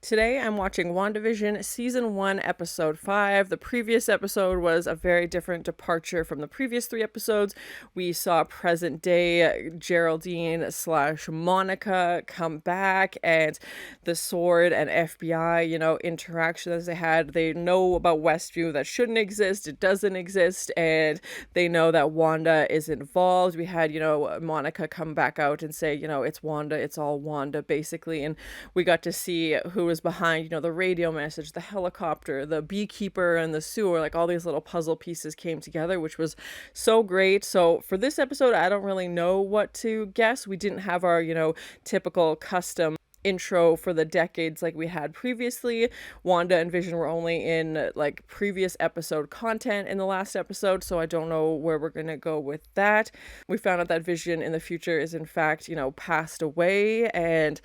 Today I'm watching Wandavision Season 1, Episode 5. The previous episode was a very different departure from the previous 3 episodes. We saw present day Geraldine / Monica come back, and the Sword and FBI, interaction that they had. They know about Westview that shouldn't exist, it doesn't exist, and they know that Wanda is involved. We had, Monica come back out and say, it's Wanda, it's all Wanda, basically, and we got to see who was behind, the radio message, the helicopter, the beekeeper, and the sewer. Like, all these little puzzle pieces came together, which was so great. So for this episode, I don't really know what to guess. We didn't have our, typical custom intro for the decades like we had previously. Wanda and Vision were only in previous episode content in the last episode, so I don't know where we're gonna go with that. We found out that Vision in the future is in fact, passed away, and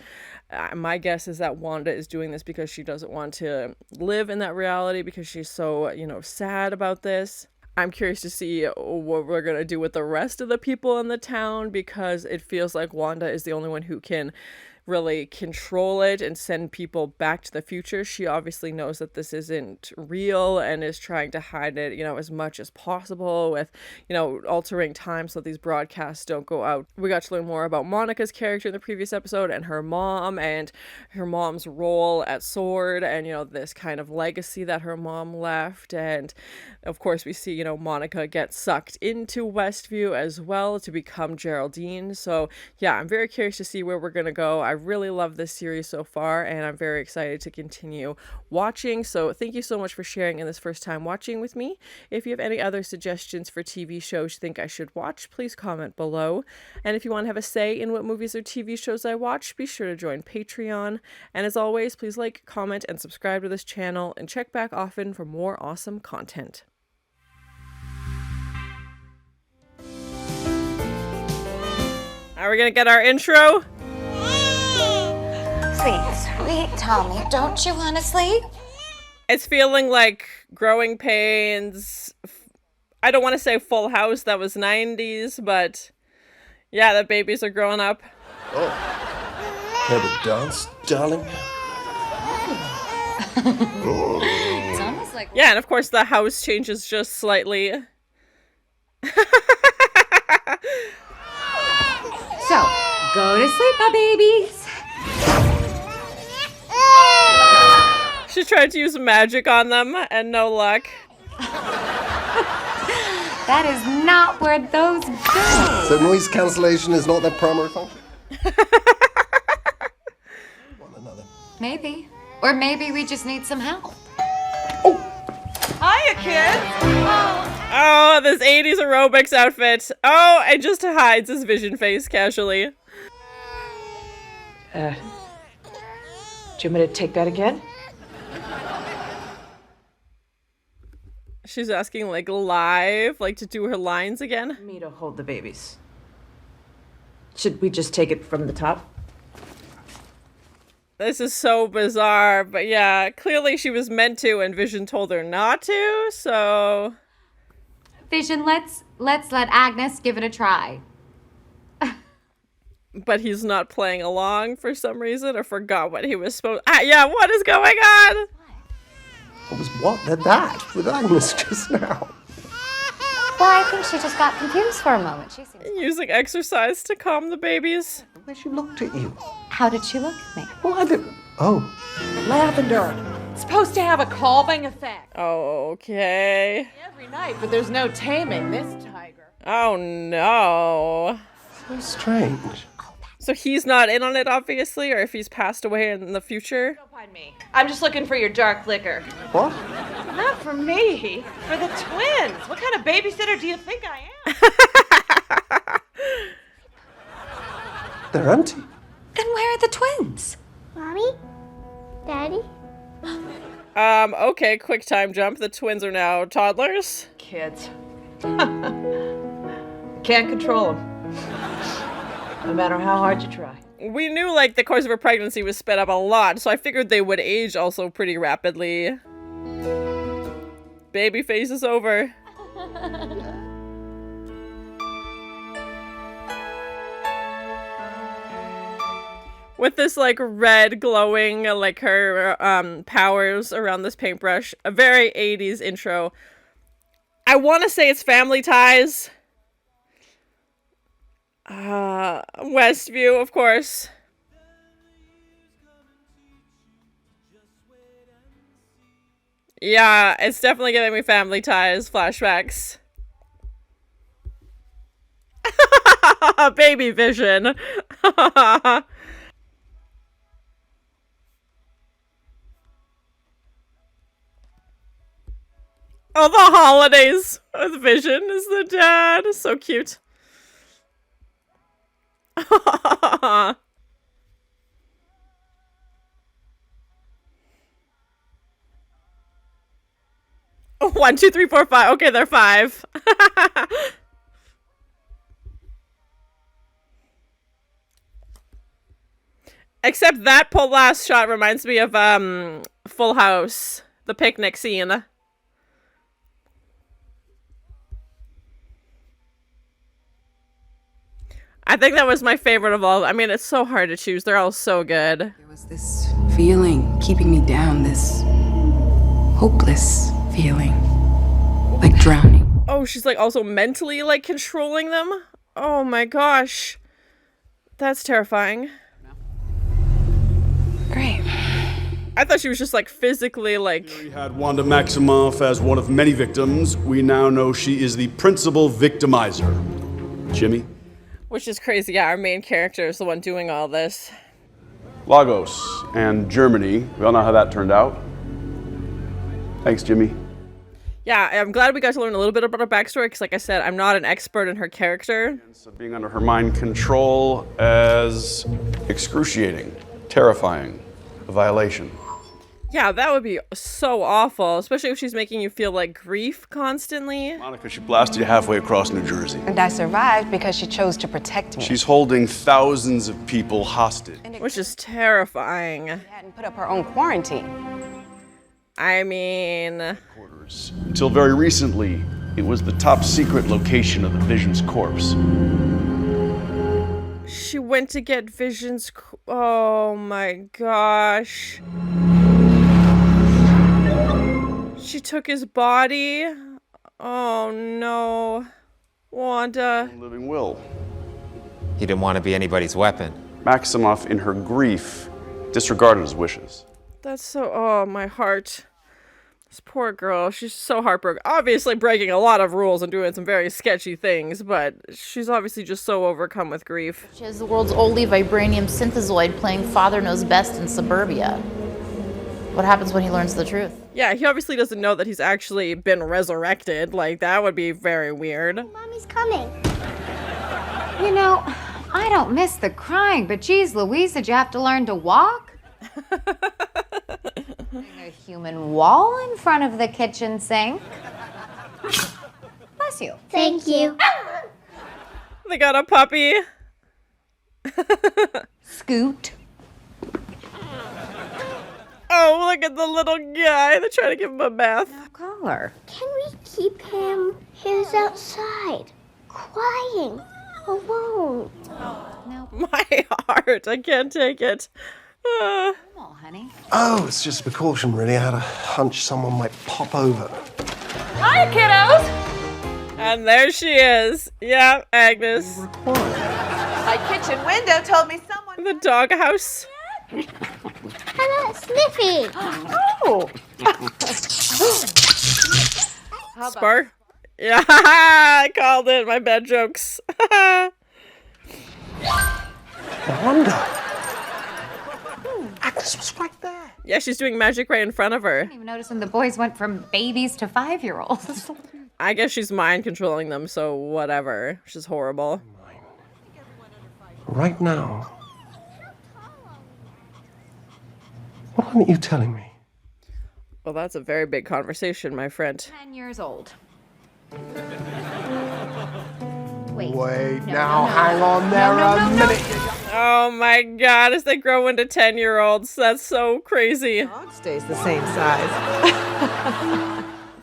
my guess is that Wanda is doing this because she doesn't want to live in that reality because she's so, sad about this. I'm curious to see what we're going to do with the rest of the people in the town, because it feels like Wanda is the only one who can really control it and send people back to the future. She obviously knows that this isn't real and is trying to hide it, as much as possible with, altering time so these broadcasts don't go out. We got to learn more about Monica's character in the previous episode, and her mom, and her mom's role at Sword, and, this kind of legacy that her mom left. And of course we see, Monica get sucked into Westview as well to become Geraldine. So yeah, I'm very curious to see where we're gonna go. I really love this series so far, and I'm very excited to continue watching. So thank you so much for sharing in this first time watching with me. If you have any other suggestions for TV shows you think I should watch, please comment below. And if you want to have a say in what movies or TV shows I watch, be sure to join Patreon. And as always, please like, comment, and subscribe to this channel, and check back often for more awesome content. Are we gonna get our intro? Sweet Tommy, don't you want to sleep? It's feeling like Growing Pains. I don't want to say Full House, that was 90s, but yeah, the babies are growing up. Oh, have a dance, darling? It's almost like... Yeah, and of course the house changes just slightly. So, go to sleep, my babies. She tried to use magic on them, and no luck. That is not where those go. So noise cancellation is not their primary function? One another. Maybe. Or maybe we just need some help. Hiya, kids! Oh, this 80s aerobics outfit. Oh, and just hides his Vision face casually. Do you want me to take that again? She's asking live, to do her lines again. Me to hold the babies. Should we just take it from the top? This is so bizarre, but yeah, clearly she was meant to and Vision told her not to, so... Vision, let's let Agnes give it a try. But he's not playing along for some reason, or forgot what he was supposed... yeah, what is going on? What was that with Agnes just now? Well, I think she just got confused for a moment. She seems... Using exercise to calm the babies. The way she looked at you. How did she look at me? Well, I didn't... Oh. Lavender. It's supposed to have a calming effect. Okay. Every night, but there's no taming this tiger. Oh no. So strange. So he's not in on it, obviously, or if he's passed away in the future? Don't mind me. I'm just looking for your dark liquor. What? Not for me. For the twins. What kind of babysitter do you think I am? They're empty. And where are the twins? Mommy? Daddy? Okay, quick time jump. The twins are now toddlers. Kids. Can't control them. No matter how hard you try. We knew, the course of her pregnancy was sped up a lot, so I figured they would age also pretty rapidly. Baby face is over. With this, like, red glowing, like, her powers around this paintbrush. A very 80s intro. I want to say it's Family Ties. Westview, of course. Yeah, it's definitely giving me Family Ties flashbacks. Baby Vision. Oh, the holidays with Vision is the dad. So cute. One, two, three, four, five. Okay, they're five. Except that last shot reminds me of Full House, the picnic scene. I think that was my favorite of all. I mean, it's so hard to choose. They're all so good. There was this feeling keeping me down, this hopeless feeling, like drowning. Oh, she's like also mentally like controlling them? Oh my gosh. That's terrifying. Great. I thought she was just like physically like... We had Wanda Maximoff as one of many victims. We now know she is the principal victimizer. Jimmy? Which is crazy. Yeah, our main character is the one doing all this. Lagos and Germany. We all know how that turned out. Thanks, Jimmy. Yeah, I'm glad we got to learn a little bit about her backstory because, like I said, I'm not an expert in her character. So being under her mind control as excruciating, terrifying, a violation. Yeah, that would be so awful, especially if she's making you feel like grief constantly. Monica, she blasted you halfway across New Jersey. And I survived because she chose to protect me. She's holding thousands of people hostage. Which is terrifying. She hadn't put up her own quarantine. I mean... Until very recently, it was the top secret location of the Vision's corpse. She went to get Vision's... Oh my gosh. She took his body? Oh no. Wanda. Living will. He didn't want to be anybody's weapon. Maximoff, in her grief, disregarded his wishes. That's so... Oh, my heart. This poor girl. She's so heartbroken. Obviously breaking a lot of rules and doing some very sketchy things, but she's obviously just so overcome with grief. She has the world's only vibranium synthezoid playing Father Knows Best in suburbia. What happens when he learns the truth? Yeah, he obviously doesn't know that he's actually been resurrected. Like, that would be very weird. Mommy's coming. You know, I don't miss the crying, but geez, Louise, did you have to learn to walk? A human wall in front of the kitchen sink. Bless you. Thank you. They got a puppy. Scoot. Oh, look at the little guy. They're trying to give him a bath. Collar. Can we keep him? He's outside, crying, alone. No. My heart. I can't take it. Come on, honey. Oh, it's just a precaution, really. I had a hunch someone might pop over. Hi, kiddos. And there she is. Yeah, Agnes. My kitchen window told me someone. The doghouse. Hello, Sniffy. Oh. Spar. Yeah, I called it. My bad jokes. Wanda. Agnes was right there. Yeah, she's doing magic right in front of her. I didn't even notice when the boys went from babies to 5-year-olds. I guess she's mind controlling them, so whatever. She's horrible. Right now. What aren't you telling me? Well, that's a very big conversation, my friend. 10 years old. Wait, now hang on there a minute. Oh my god, as they grow into 10-year-olds. That's so crazy. Dog stays the same size.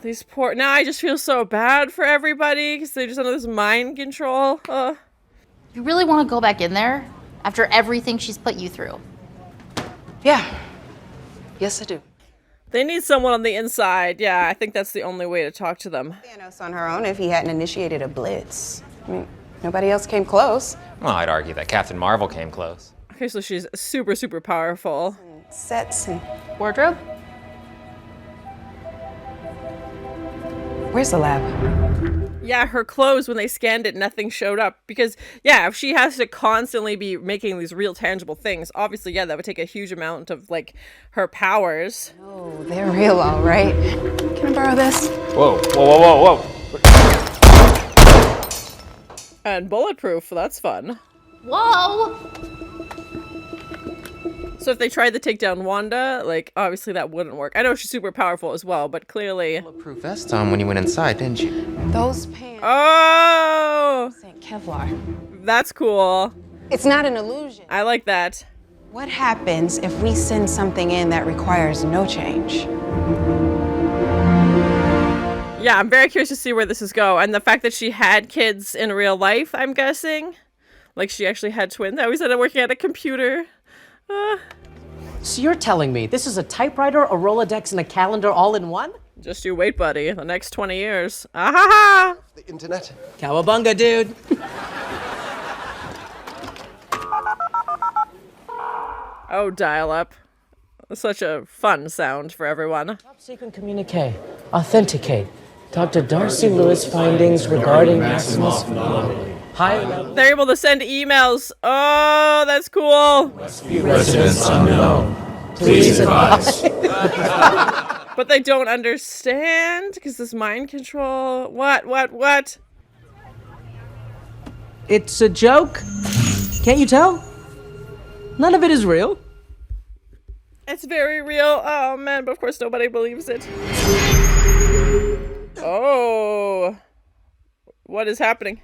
These poor... Now I just feel so bad for everybody because they're just under this mind control. You really want to go back in there? After everything she's put you through. Yeah. Yes, I do. They need someone on the inside. Yeah, I think that's the only way to talk to them. Thanos on her own if he hadn't initiated a blitz. I mean, nobody else came close. Well, I'd argue that Captain Marvel came close. Okay, so she's super, super powerful. Sets and... Wardrobe? Where's the lab? Yeah, her clothes, when they scanned it, nothing showed up. Because, yeah, if she has to constantly be making these real tangible things, obviously, yeah, that would take a huge amount of, like, her powers. Oh, they're real, all right. Can I borrow this? Whoa, whoa, whoa, whoa, whoa. And bulletproof, that's fun. Whoa! So if they tried to take down Wanda, like, obviously that wouldn't work. I know she's super powerful as well, but clearly... Bulletproof vest on when you went inside, didn't you? Those pants. Oh! Ain't Kevlar. That's cool. It's not an illusion. I like that. What happens if we send something in that requires no change? Yeah, I'm very curious to see where this is go. And the fact that she had kids in real life, I'm guessing. Like, she actually had twins. I always ended up working at a computer. So you're telling me this is a typewriter, a Rolodex, and a calendar all in one? Just you wait, buddy. The next 20 years. Ah-ha-ha! The internet. Cowabunga, dude. Oh, dial-up. Such a fun sound for everyone. Top secret communique. Authenticate. Dr. Darcy Lewis findings regarding Maximoff's anomaly. They're able to send emails. Oh, that's cool. Residents unknown. Please advise. But they don't understand because this mind control. What? It's a joke. Can't you tell? None of it is real. It's very real. Oh, man, but of course nobody believes it. Oh. What is happening?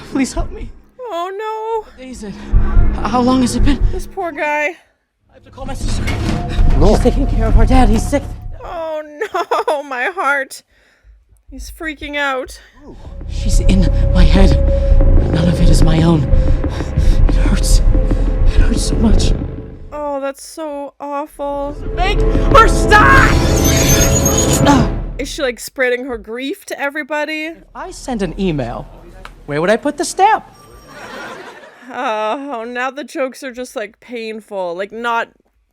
Please help me. Oh, no. Days it. How long has it been? This poor guy. I have to call my sister. No. She's taking care of our dad. He's sick. Oh, no. My heart. He's freaking out. She's in my head. None of it is my own. It hurts. It hurts so much. Oh, that's so awful. Make her stop! Is she, like, spreading her grief to everybody? If I send an email, where would I put the stamp? Oh, now the jokes are just, like, painful. Like, not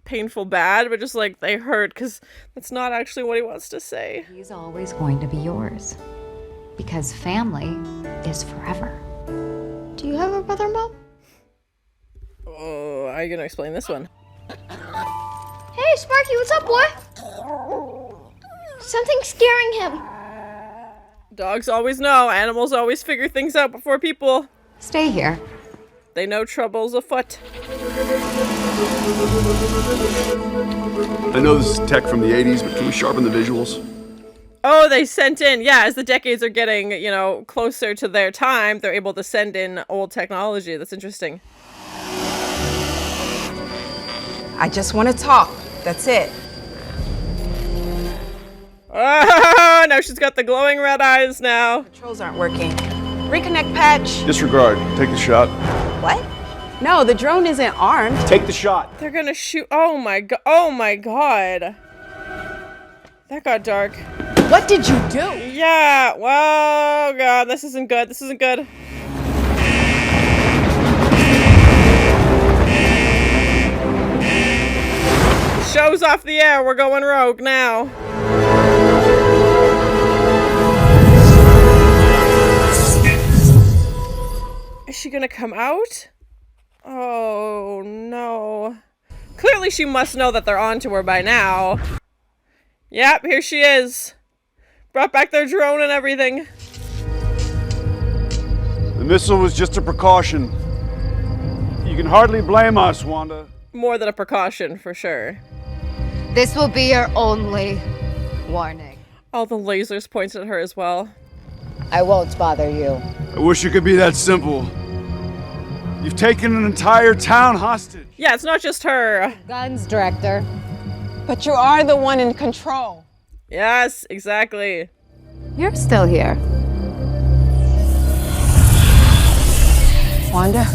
painful bad, but just, like, they hurt, because that's not actually what he wants to say. He's always going to be yours. Because family is forever. Do you have a brother, Mom? Oh, how are you going to explain this one? Hey, Sparky, what's up, boy? Something's scaring him. Dogs always know. Animals always figure things out before people. Stay here. They know trouble's afoot. I know this is tech from the 80s, but can we sharpen the visuals? Oh, they sent in. Yeah, as the decades are getting, you know, closer to their time, they're able to send in old technology. That's interesting. I just want to talk. That's it. Oh, now she's got the glowing red eyes now. Controls aren't working. Reconnect patch. Disregard. Take the shot. What? No, the drone isn't armed. Take the shot. They're gonna shoot. Oh my god. Oh my god. That got dark. What did you do? Yeah. Whoa, god. This isn't good. This isn't good. Show's off the air. We're going rogue now. Is she gonna come out? Oh no. Clearly she must know that they're onto her by now. Yep, here she is. Brought back their drone and everything. The missile was just a precaution. You can hardly blame us, Wanda. More than a precaution, for sure. This will be your only warning. All the lasers pointed at her as well. I won't bother you. I wish it could be that simple. You've taken an entire town hostage. Yeah, it's not just her. Guns, Director. But you are the one in control. Yes, exactly. You're still here. Wanda,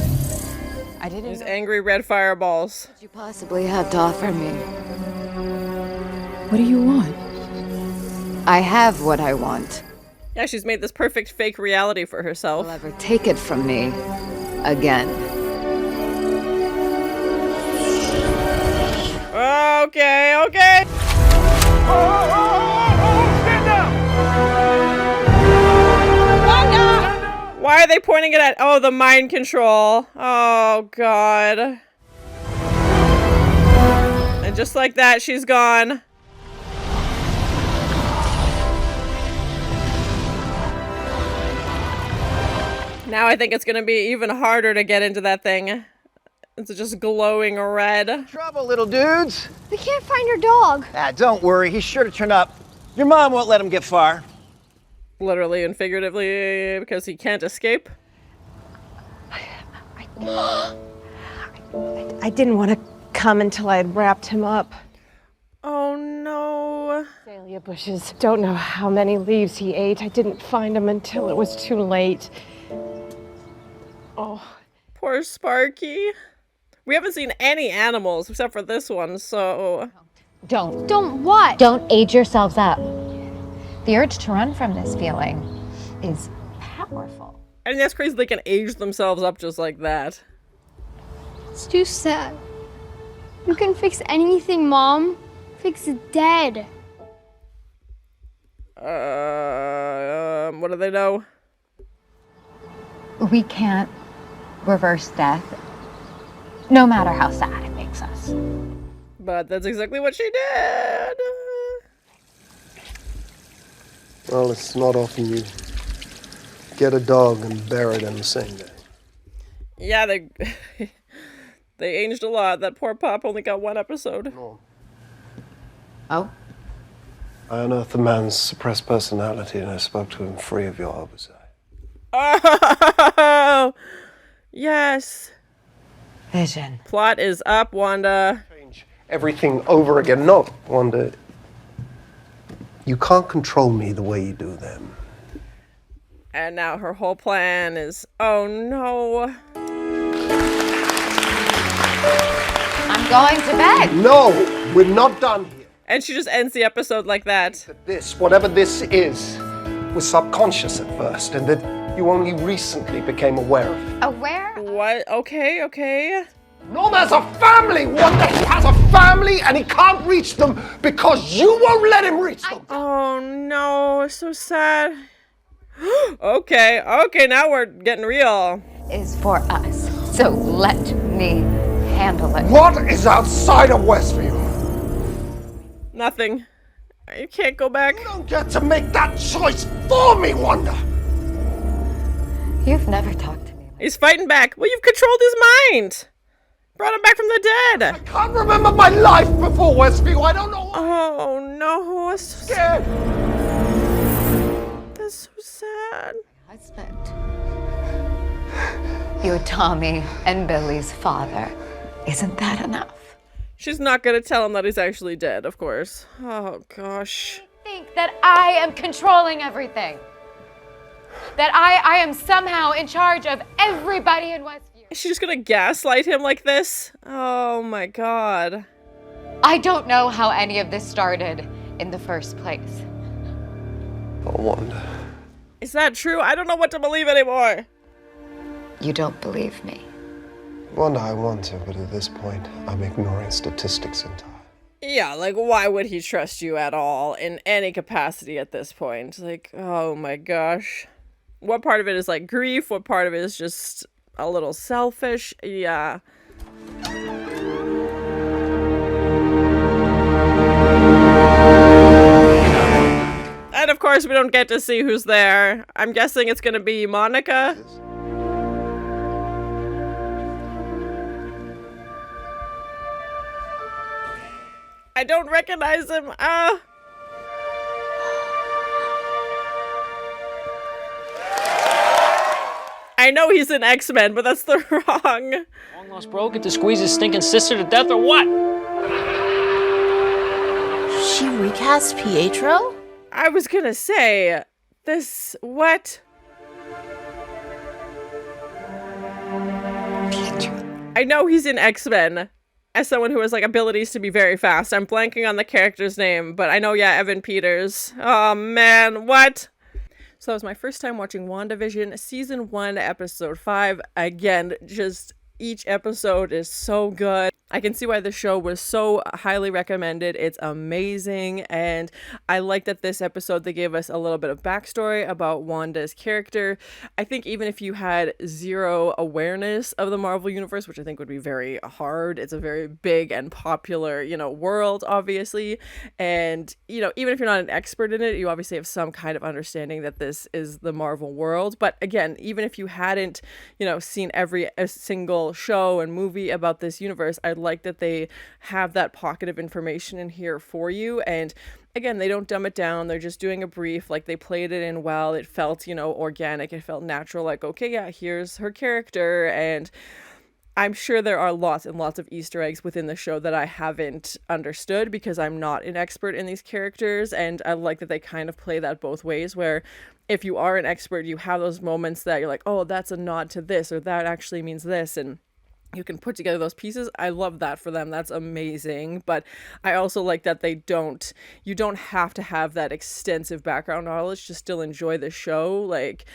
I didn't These angry red fireballs. What you possibly have to offer me? What do you want? I have what I want. Yeah, she's made this perfect fake reality for herself. Will ever take it from me again. Okay, okay. Stand down! Wanda! Why are they pointing it at? Oh, the mind control. Oh, God. And just like that, she's gone. Now I think it's gonna be even harder to get into that thing. It's just glowing red. Trouble, little dudes. We can't find your dog. Ah, don't worry. He's sure to turn up. Your mom won't let him get far. Literally and figuratively, because he can't escape. I didn't want to come until I had wrapped him up. Oh no. Azalea bushes. Don't know how many leaves he ate. I didn't find him until it was too late. Oh. Poor Sparky. We haven't seen any animals except for this one, so... Don't. Don't what? Don't age yourselves up. The urge to run from this feeling is powerful. I mean, that's crazy they can age themselves up just like that. It's too sad. You can fix anything, Mom. Fix it dead. What do they know? We can't reverse death, no matter how sad it makes us. But that's exactly what she did. Well, it's not often you get a dog and bury it in the same day. Yeah, they they aged a lot. That poor pup only got one episode. No. Oh? I unearthed the man's suppressed personality and I spoke to him free of your oversight. Oh! Yes. Vision. Plot is up, Wanda. Change everything over again. No, Wanda. You can't control me the way you do them. And now her whole plan is, oh no. I'm going to bed. No, we're not done here. And she just ends the episode like that. This, whatever this is, was subconscious at first, and that you only recently became aware of it. Aware? What? Okay, okay. No, there's a family! Wanda, he has a family, and he can't reach them because you won't let him reach them! Oh no, so sad. Okay, now we're getting real. Is for us, so let me handle it. What is outside of Westview? Nothing. You can't go back. You don't get to make that choice for me, Wanda! You've never talked to me. He's fighting back. Well, you've controlled his mind. Brought him back from the dead. I can't remember my life before Westview. I don't know why. Oh no, that's so Scared. That's so sad. Husband. You're Tommy and Billy's father. Isn't that enough? She's not gonna tell him that he's actually dead, of course. Oh gosh. Think that I am controlling everything. That I am somehow in charge of everybody in Westview. Is she just gonna gaslight him like this? Oh my god. I don't know how any of this started in the first place. Oh, Wanda. Is that true? I don't know what to believe anymore. You don't believe me. Wanda, I want to, but at this point, I'm ignoring statistics entirely. Yeah, like, why would he trust you at all in any capacity at this point? Like, oh my gosh. What part of it is like grief? What part of it is just a little selfish? Yeah. And of course, we don't get to see who's there. I'm guessing it's gonna be Monica. I don't recognize him. I know he's an X-Men, but that's the wrong. Long lost bro get to squeeze his stinking sister to death or what? She recast Pietro? I was gonna say, this, what? Pietro. I know he's in X-Men as someone who has like abilities to be very fast. I'm blanking on the character's name, but I know, yeah, Evan Peters. Oh man, what? So that was my first time watching WandaVision, season 1, episode 5. Again, just each episode is so good. I can see why the show was so highly recommended. It's amazing, and I like that this episode they gave us a little bit of backstory about Wanda's character. I think even if you had zero awareness of the Marvel Universe, which I think would be very hard, it's a very big and popular, world, obviously, and, even if you're not an expert in it, you obviously have some kind of understanding that this is the Marvel world. But again, even if you hadn't, seen every single show and movie about this universe, I like that they have that pocket of information in here for you. And again, they don't dumb it down. They're just doing a brief, like they played it in well. It felt, organic. It felt natural, like, okay, yeah, here's her character. And I'm sure there are lots and lots of Easter eggs within the show that I haven't understood because I'm not an expert in these characters. And I like that they kind of play that both ways, where if you are an expert, you have those moments that you're like, oh, that's a nod to this, or that actually means this. And you can put together those pieces. I love that for them. That's amazing. But I also like that you don't have to have that extensive background knowledge to still enjoy the show. Like,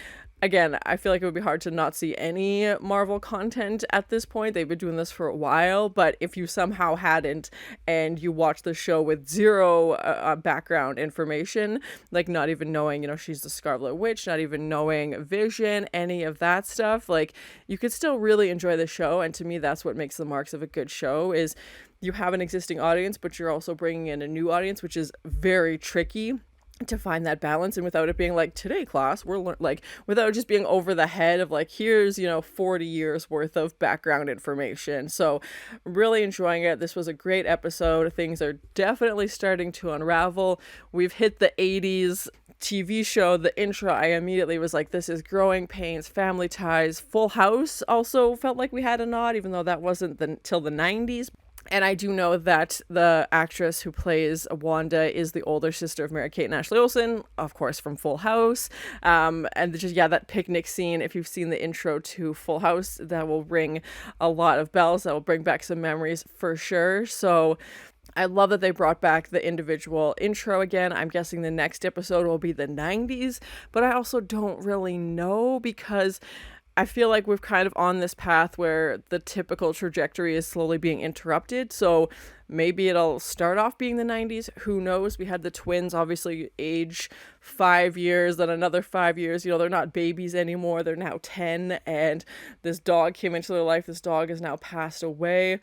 again, I feel like it would be hard to not see any Marvel content at this point. They've been doing this for a while, but if you somehow hadn't and you watched the show with zero background information, like not even knowing, she's the Scarlet Witch, not even knowing Vision, any of that stuff, like you could still really enjoy the show. And to me, that's what makes the marks of a good show is you have an existing audience, but you're also bringing in a new audience, which is very tricky to find that balance. And without it being like, today class we're without just being over the head of like, here's 40 years worth of background information. So really enjoying it. This was a great episode. Things are definitely starting to unravel. We've hit the 80s TV show. The intro, I immediately was like, this is Growing Pains, Family Ties. Full House also felt like we had a nod, even though that wasn't till the 90s. And I do know that the actress who plays Wanda is the older sister of Mary-Kate and Ashley Olsen, of course, from Full House. And just, that picnic scene, if you've seen the intro to Full House, that will ring a lot of bells. That will bring back some memories for sure. So I love that they brought back the individual intro again. I'm guessing the next episode will be the 90s, but I also don't really know because I feel like we've kind of on this path where the typical trajectory is slowly being interrupted. So maybe it'll start off being the 90s. Who knows? We had the twins obviously age 5 years, then another 5 years. They're not babies anymore. They're now 10. And this dog came into their life. This dog is now passed away.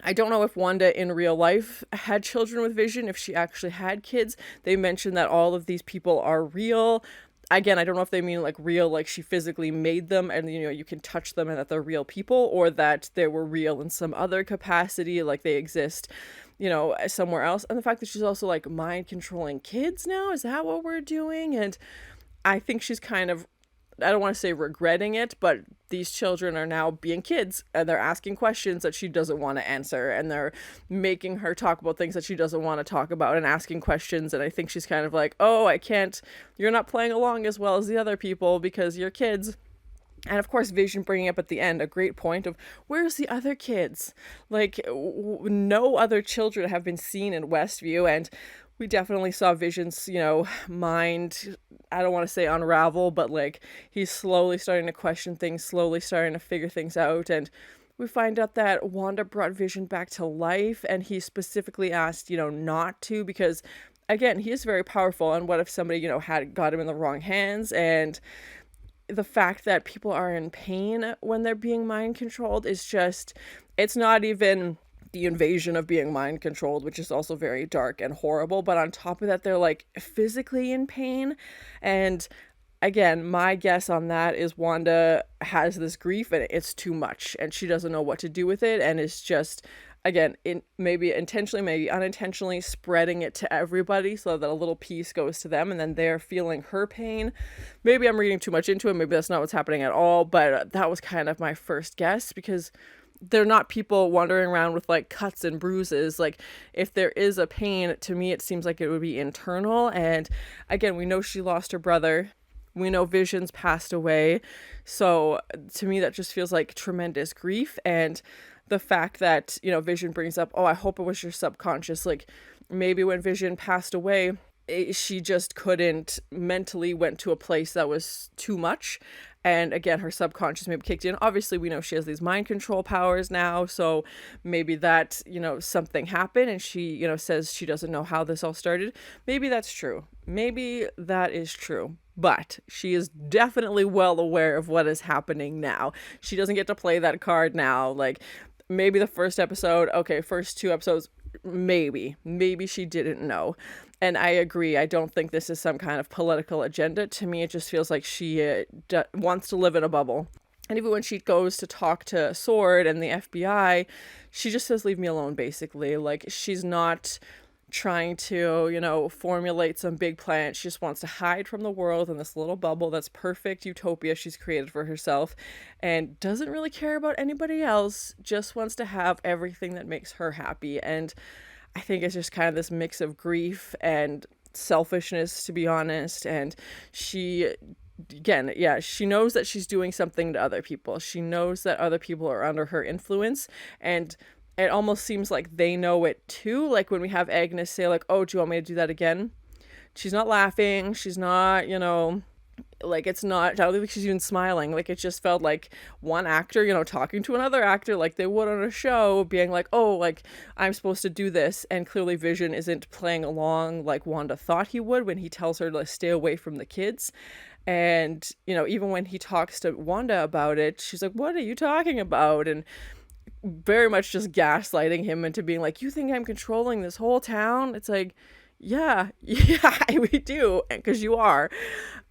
I don't know if Wanda in real life had children with Vision, if she actually had kids. They mentioned that all of these people are real. Again, I don't know if they mean like real, like she physically made them and, you can touch them and that they're real people, or that they were real in some other capacity, like they exist, somewhere else. And the fact that she's also like mind controlling kids now, is that what we're doing? And I think she's kind of, I don't want to say regretting it, but these children are now being kids and they're asking questions that she doesn't want to answer, and they're making her talk about things that she doesn't want to talk about and asking questions. And I think she's kind of like, oh, you're not playing along as well as the other people because you're kids. And of course, Vision bringing up at the end a great point of, where's the other kids? Like, no other children have been seen in Westview, and we definitely saw Vision's, mind, I don't want to say unravel, but like he's slowly starting to question things, slowly starting to figure things out. And we find out that Wanda brought Vision back to life, and he specifically asked, not to, because again, he is very powerful. And what if somebody, had got him in the wrong hands? And the fact that people are in pain when they're being mind controlled is just, it's not even the invasion of being mind controlled, which is also very dark and horrible, but on top of that, they're like physically in pain. And again, my guess on that is Wanda has this grief and it's too much and she doesn't know what to do with it, and is just, again, maybe intentionally, maybe unintentionally spreading it to everybody so that a little piece goes to them and then they're feeling her pain. Maybe I'm reading too much into it, maybe that's not what's happening at all, but that was kind of my first guess, because they're not people wandering around with like cuts and bruises. Like, if there is a pain, to me it seems like it would be internal. And again, we know she lost her brother We know Vision's passed away, so to me that just feels like tremendous grief. And the fact that, you know, Vision brings up, oh, I hope it was your subconscious, like maybe when Vision passed away, she just couldn't mentally went to a place that was too much. And again, her subconscious maybe kicked in. Obviously, we know she has these mind control powers now. So maybe that, you know, something happened and she, you know, says she doesn't know how this all started. Maybe that's true. Maybe that is true. But she is definitely well aware of what is happening now. She doesn't get to play that card now. Like maybe the first episode, okay, first 2 episodes, maybe she didn't know. And I agree, I don't think this is some kind of political agenda. To me, it just feels like she wants to live in a bubble. And even when she goes to talk to Sword and the FBI, she just says, leave me alone, basically. Like, she's not trying to, you know, formulate some big plan. She just wants to hide from the world in this little bubble that's perfect utopia she's created for herself, and doesn't really care about anybody else, just wants to have everything that makes her happy. And I think it's just kind of this mix of grief and selfishness, to be honest. And she, again, yeah, she knows that she's doing something to other people. She knows that other people are under her influence, and it almost seems like they know it too. Like when we have Agnes say like, oh, do you want me to do that again? She's not laughing. She's not, you know, like it's not, I don't think she's even smiling. Like it just felt like one actor, you know, talking to another actor like they would on a show, being like, oh, like I'm supposed to do this. And clearly Vision isn't playing along like Wanda thought he would when he tells her to stay away from the kids. And, you know, even when he talks to Wanda about it, she's like, what are you talking about? And very much just gaslighting him into being like, you think I'm controlling this whole town? It's like, yeah, we do, because you are.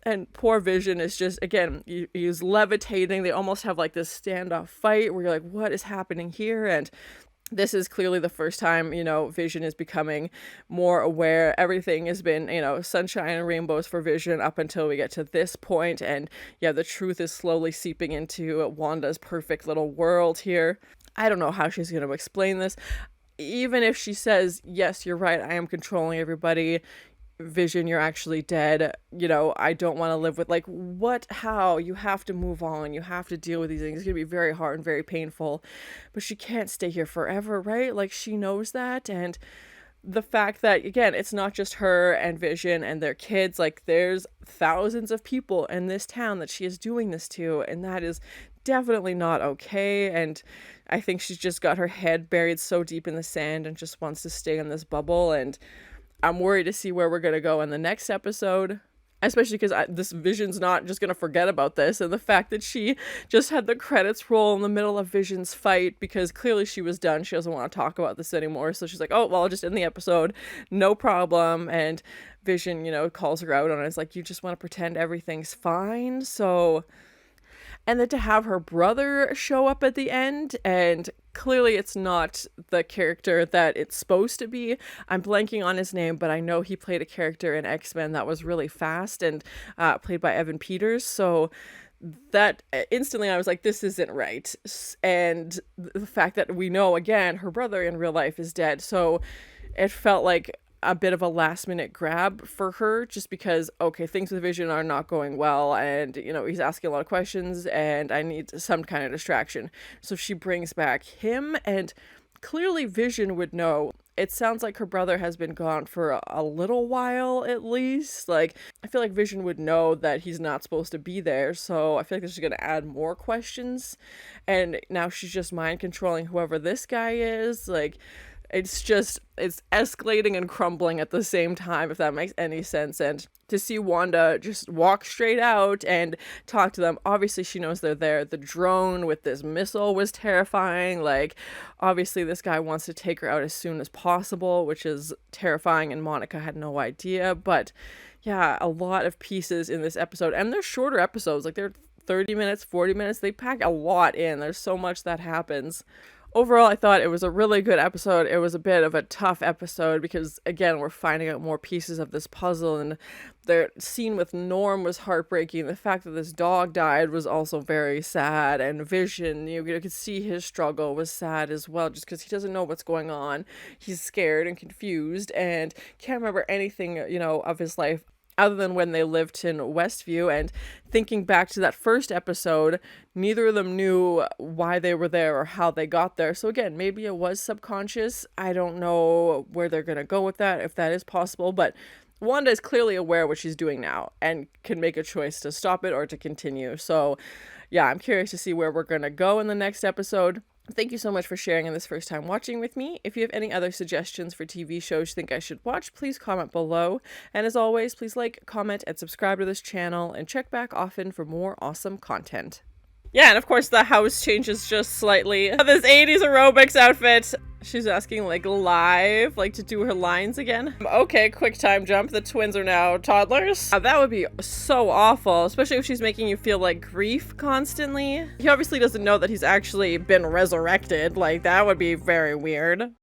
And poor Vision is just, again, he's levitating. They almost have like this standoff fight where you're like, what is happening here? And this is clearly the first time, you know, Vision is becoming more aware. Everything has been, you know, sunshine and rainbows for Vision up until we get to this point. And yeah, the truth is slowly seeping into Wanda's perfect little world here. I don't know how she's going to explain this. Even if she says, yes, you're right, I am controlling everybody, Vision, you're actually dead, you know, I don't want to live with, like, what, how? You have to move on, you have to deal with these things. It's going to be very hard and very painful, but she can't stay here forever, right? Like, she knows that. And the fact that, again, it's not just her and Vision and their kids, like, there's thousands of people in this town that she is doing this to, and that is definitely not okay. And I think she's just got her head buried so deep in the sand and just wants to stay in this bubble. And I'm worried to see where we're going to go in the next episode, especially because this Vision's not just going to forget about this. And the fact that she just had the credits roll in the middle of Vision's fight, because clearly she was done. She doesn't want to talk about this anymore. So she's like, oh, well, I'll just end the episode. No problem. And Vision, you know, calls her out on it. It's like, you just want to pretend everything's fine. So, and then to have her brother show up at the end, and clearly it's not the character that it's supposed to be. I'm blanking on his name, but I know he played a character in X-Men that was really fast and played by Evan Peters. So that instantly I was like, this isn't right. And the fact that we know, again, her brother in real life is dead. So it felt like a bit of a last minute grab for her, just because, okay, things with Vision are not going well, and, you know, he's asking a lot of questions and I need some kind of distraction. So she brings back him, and clearly Vision would know. It sounds like her brother has been gone for a little while, at least. Like, I feel like Vision would know that he's not supposed to be there, so I feel like this is going to add more questions. And now she's just mind controlling whoever this guy is. Like, it's escalating and crumbling at the same time, if that makes any sense. And to see Wanda just walk straight out and talk to them, obviously she knows they're there. The drone with this missile was terrifying. Like, obviously this guy wants to take her out as soon as possible, which is terrifying, and Monica had no idea. But yeah, a lot of pieces in this episode, and they're shorter episodes. Like, they're 30 minutes, 40 minutes. They pack a lot in. There's so much that happens. Overall, I thought it was a really good episode. It was a bit of a tough episode because, again, we're finding out more pieces of this puzzle, and the scene with Norm was heartbreaking. The fact that this dog died was also very sad, and Vision, you could see his struggle was sad as well, just because he doesn't know what's going on. He's scared and confused and can't remember anything, you know, of his life other than when they lived in Westview. And thinking back to that first episode, neither of them knew why they were there or how they got there. So again, maybe it was subconscious. I don't know where they're going to go with that, if that is possible, but Wanda is clearly aware of what she's doing now and can make a choice to stop it or to continue. So yeah, I'm curious to see where we're going to go in the next episode. Thank you so much for sharing in this first time watching with me. If you have any other suggestions for TV shows you think I should watch, please comment below. And as always, please like, comment, and subscribe to this channel, and check back often for more awesome content. Yeah, and of course the house changes just slightly. This 80s aerobics outfit. She's asking like live, like to do her lines again. Okay, quick time jump. The twins are now toddlers. That would be so awful, especially if she's making you feel like grief constantly. He obviously doesn't know that he's actually been resurrected. Like that would be very weird.